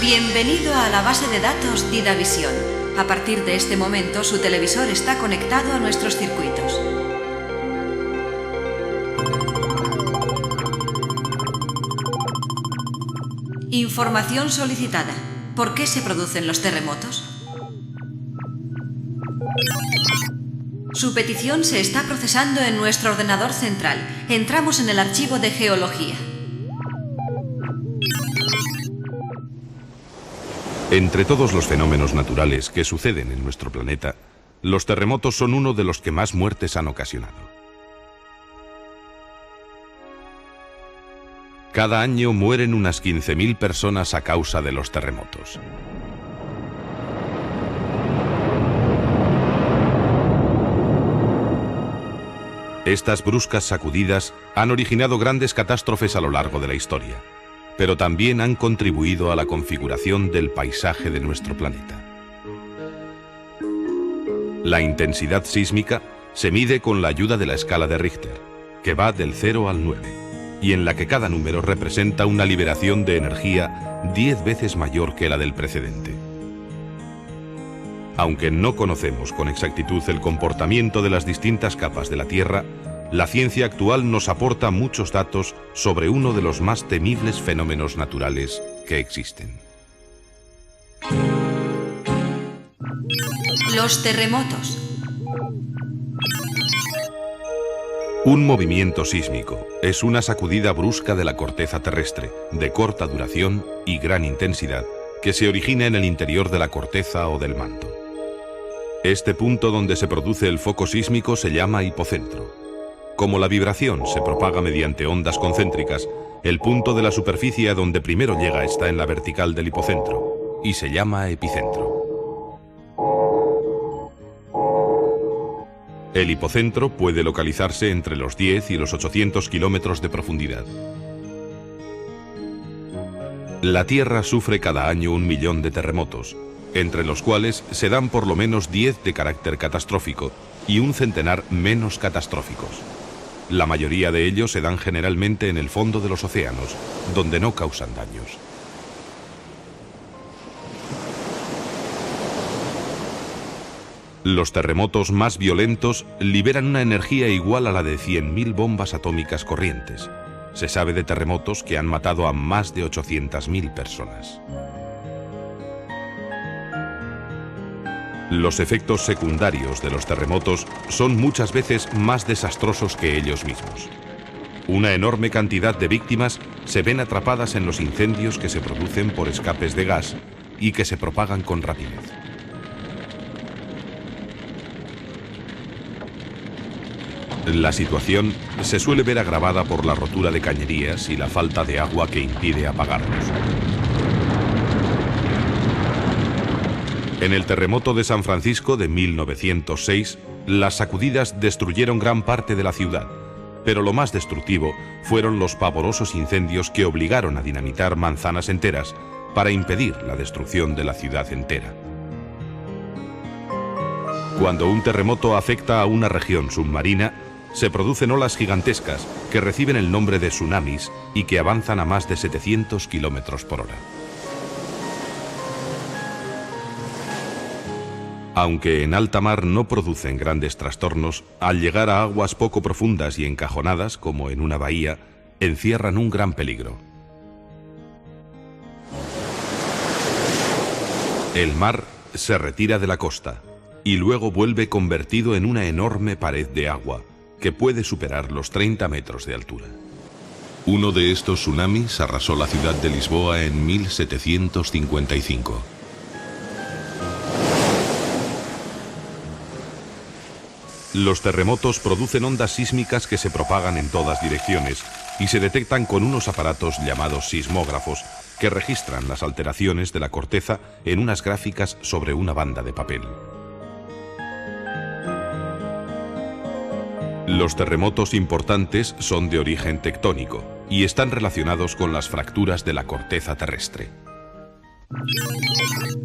Bienvenido a la base de datos Didavisión. A partir de este momento, su televisor está conectado a nuestros circuitos. Información solicitada. ¿Por qué se producen los terremotos? Su petición se está procesando en nuestro ordenador central. Entramos en el archivo de geología. Entre todos los fenómenos naturales que suceden en nuestro planeta, los terremotos son uno de los que más muertes han ocasionado. Cada año mueren unas 15.000 personas a causa de los terremotos. Estas bruscas sacudidas han originado grandes catástrofes a lo largo de la historia, pero también han contribuido a la configuración del paisaje de nuestro planeta. La intensidad sísmica se mide con la ayuda de la escala de Richter, que va del 0 al 9, y en la que cada número representa una liberación de energía 10 veces mayor que la del precedente. Aunque no conocemos con exactitud el comportamiento de las distintas capas de la Tierra, la ciencia actual nos aporta muchos datos sobre uno de los más temibles fenómenos naturales que existen. Los terremotos. Un movimiento sísmico es una sacudida brusca de la corteza terrestre, de corta duración y gran intensidad, que se origina en el interior de la corteza o del manto. Este punto donde se produce el foco sísmico se llama hipocentro. Como la vibración se propaga mediante ondas concéntricas, el punto de la superficie a donde primero llega está en la vertical del hipocentro y se llama epicentro. El hipocentro puede localizarse entre los 10 y los 800 kilómetros de profundidad. La Tierra sufre cada año 1 millón de terremotos, entre los cuales se dan por lo menos 10 de carácter catastrófico y un centenar menos catastróficos. La mayoría de ellos se dan generalmente en el fondo de los océanos, donde no causan daños. Los terremotos más violentos liberan una energía igual a la de 100.000 bombas atómicas corrientes. Se sabe de terremotos que han matado a más de 800.000 personas. Los efectos secundarios de los terremotos son muchas veces más desastrosos que ellos mismos. Una enorme cantidad de víctimas se ven atrapadas en los incendios que se producen por escapes de gas y que se propagan con rapidez. La situación se suele ver agravada por la rotura de cañerías y la falta de agua que impide apagarlos. En el terremoto de San Francisco de 1906, las sacudidas destruyeron gran parte de la ciudad, pero lo más destructivo fueron los pavorosos incendios que obligaron a dinamitar manzanas enteras para impedir la destrucción de la ciudad entera. Cuando un terremoto afecta a una región submarina, se producen olas gigantescas que reciben el nombre de tsunamis y que avanzan a más de 700 kilómetros por hora. Aunque en alta mar no producen grandes trastornos, al llegar a aguas poco profundas y encajonadas, como en una bahía, encierran un gran peligro. El mar se retira de la costa y luego vuelve convertido en una enorme pared de agua que puede superar los 30 metros de altura. Uno de estos tsunamis arrasó la ciudad de Lisboa en 1755. Los terremotos producen ondas sísmicas que se propagan en todas direcciones y se detectan con unos aparatos llamados sismógrafos que registran las alteraciones de la corteza en unas gráficas sobre una banda de papel. Los terremotos importantes son de origen tectónico y están relacionados con las fracturas de la corteza terrestre.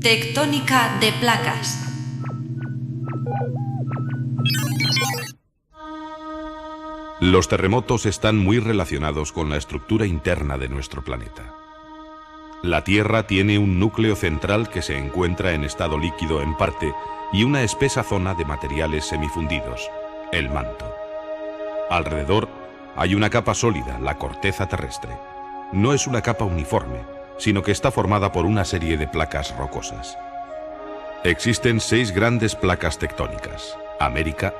Tectónica de placas. Los terremotos están muy relacionados con la estructura interna de nuestro planeta. La Tierra tiene un núcleo central que se encuentra en estado líquido en parte y una espesa zona de materiales semifundidos, el manto. Alrededor hay una capa sólida, la corteza terrestre. No es una capa uniforme, sino que está formada por una serie de placas rocosas. Existen 6 grandes placas tectónicas: América,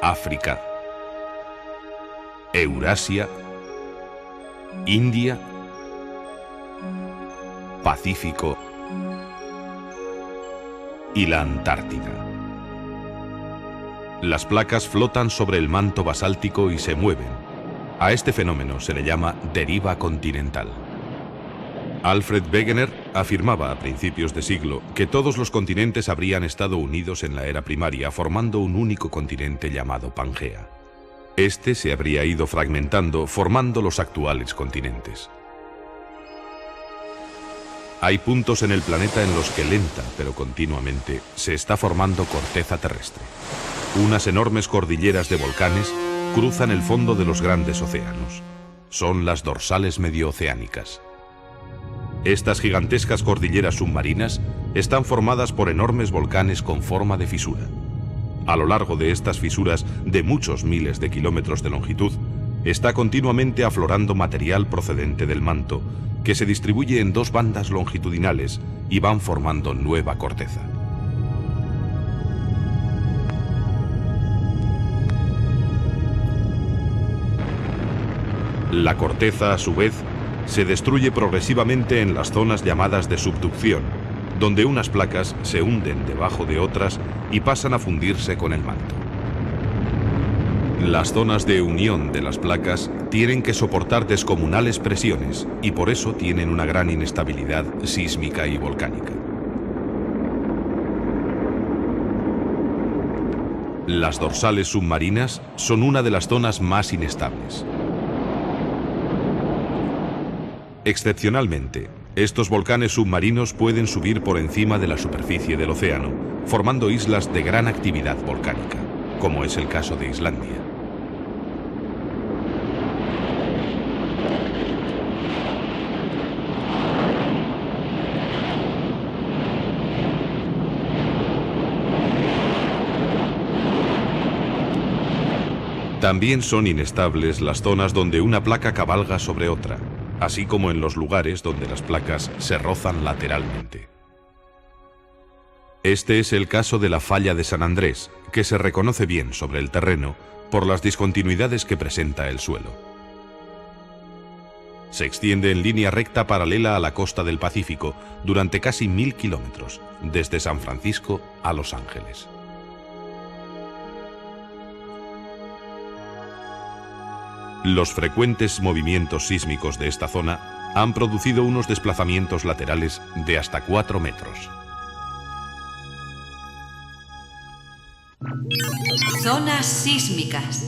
África, Eurasia, India, Pacífico y la Antártida. Las placas flotan sobre el manto basáltico y se mueven. A este fenómeno se le llama deriva continental. Alfred Wegener afirmaba a principios de siglo que todos los continentes habrían estado unidos en la era primaria, formando un único continente llamado Pangea. Este se habría ido fragmentando, formando los actuales continentes. Hay puntos en el planeta en los que lenta, pero continuamente, se está formando corteza terrestre. Unas enormes cordilleras de volcanes cruzan el fondo de los grandes océanos. Son las dorsales mediooceánicas. Estas gigantescas cordilleras submarinas están formadas por enormes volcanes con forma de fisura. A lo largo de estas fisuras, de muchos miles de kilómetros de longitud, está continuamente aflorando material procedente del manto, que se distribuye en 2 bandas longitudinales y van formando nueva corteza. La corteza, a su vez, se destruye progresivamente en las zonas llamadas de subducción, donde unas placas se hunden debajo de otras y pasan a fundirse con el manto. Las zonas de unión de las placas tienen que soportar descomunales presiones y por eso tienen una gran inestabilidad sísmica y volcánica. Las dorsales submarinas son una de las zonas más inestables. Excepcionalmente, estos volcanes submarinos pueden subir por encima de la superficie del océano, formando islas de gran actividad volcánica, como es el caso de Islandia. También son inestables las zonas donde una placa cabalga sobre otra, así como en los lugares donde las placas se rozan lateralmente. Este es el caso de la falla de San Andrés, que se reconoce bien sobre el terreno por las discontinuidades que presenta el suelo. Se extiende en línea recta paralela a la costa del Pacífico durante casi 1000 kilómetros, desde San Francisco a Los Ángeles. Los frecuentes movimientos sísmicos de esta zona han producido unos desplazamientos laterales de hasta 4 metros. Zonas sísmicas.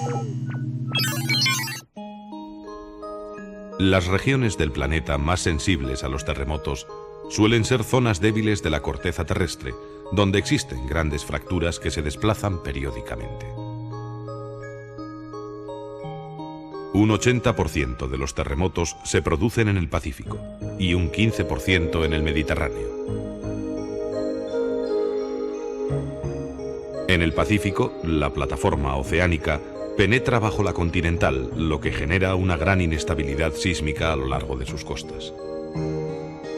Las regiones del planeta más sensibles a los terremotos suelen ser zonas débiles de la corteza terrestre, donde existen grandes fracturas que se desplazan periódicamente. Un 80% de los terremotos se producen en el Pacífico y un 15% en el Mediterráneo. En el Pacífico, la plataforma oceánica penetra bajo la continental, lo que genera una gran inestabilidad sísmica a lo largo de sus costas.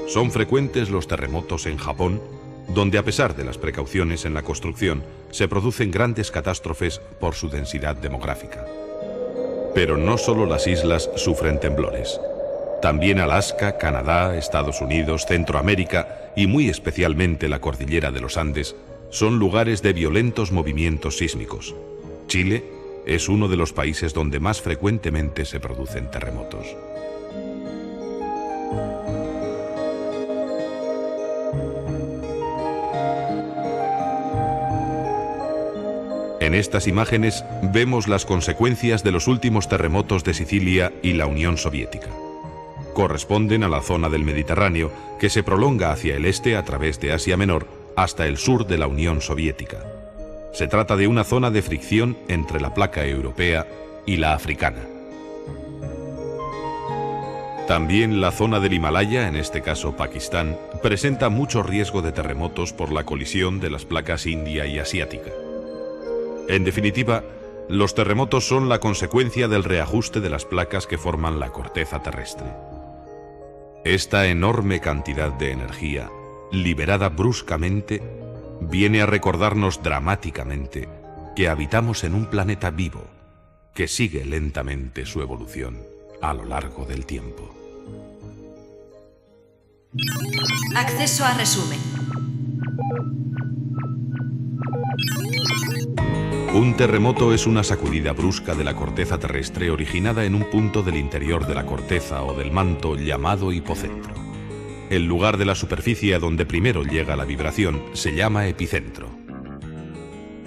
Son frecuentes los terremotos en Japón, donde a pesar de las precauciones en la construcción, se producen grandes catástrofes por su densidad demográfica. Pero no solo las islas sufren temblores. También Alaska, Canadá, Estados Unidos, Centroamérica y muy especialmente la cordillera de los Andes son lugares de violentos movimientos sísmicos. Chile es uno de los países donde más frecuentemente se producen terremotos. En estas imágenes vemos las consecuencias de los últimos terremotos de Sicilia y la Unión Soviética. Corresponden a la zona del Mediterráneo que se prolonga hacia el este a través de Asia Menor hasta el sur de la Unión Soviética. Se trata de una zona de fricción entre la placa europea y la africana. También la zona del Himalaya, en este caso Pakistán, presenta mucho riesgo de terremotos por la colisión de las placas india y asiática. En definitiva, los terremotos son la consecuencia del reajuste de las placas que forman la corteza terrestre. Esta enorme cantidad de energía, liberada bruscamente, viene a recordarnos dramáticamente que habitamos en un planeta vivo que sigue lentamente su evolución a lo largo del tiempo. Acceso a resumen. Un terremoto es una sacudida brusca de la corteza terrestre originada en un punto del interior de la corteza o del manto llamado hipocentro. El lugar de la superficie a donde primero llega la vibración se llama epicentro.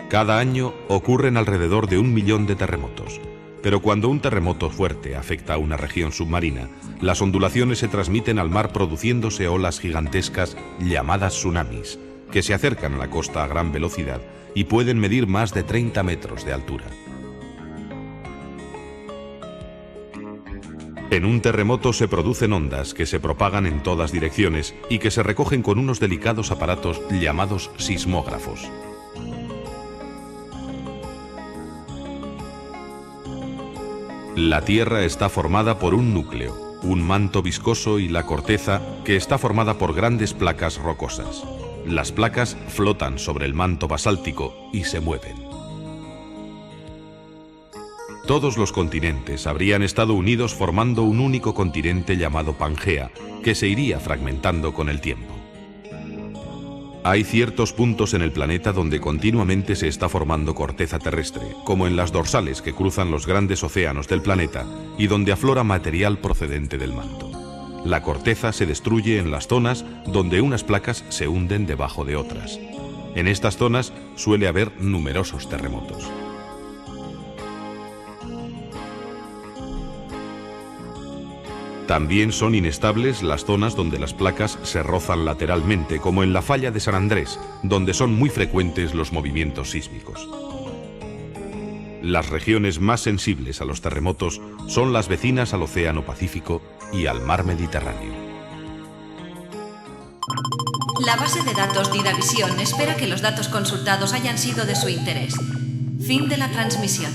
Cada año ocurren alrededor de 1 millón de terremotos, pero cuando un terremoto fuerte afecta a una región submarina, las ondulaciones se transmiten al mar produciéndose olas gigantescas llamadas tsunamis, que se acercan a la costa a gran velocidad y pueden medir más de 30 metros de altura. En un terremoto se producen ondas que se propagan en todas direcciones y que se recogen con unos delicados aparatos llamados sismógrafos. La Tierra está formada por un núcleo, un manto viscoso y la corteza, que está formada por grandes placas rocosas. Las placas flotan sobre el manto basáltico y se mueven. Todos los continentes habrían estado unidos formando un único continente llamado Pangea, que se iría fragmentando con el tiempo. Hay ciertos puntos en el planeta donde continuamente se está formando corteza terrestre, como en las dorsales que cruzan los grandes océanos del planeta y donde aflora material procedente del manto. La corteza se destruye en las zonas donde unas placas se hunden debajo de otras. En estas zonas suele haber numerosos terremotos. También son inestables las zonas donde las placas se rozan lateralmente, como en la falla de San Andrés, donde son muy frecuentes los movimientos sísmicos. Las regiones más sensibles a los terremotos son las vecinas al Océano Pacífico y al Mar Mediterráneo. La base de datos Didavisión espera que los datos consultados hayan sido de su interés. Fin de la transmisión.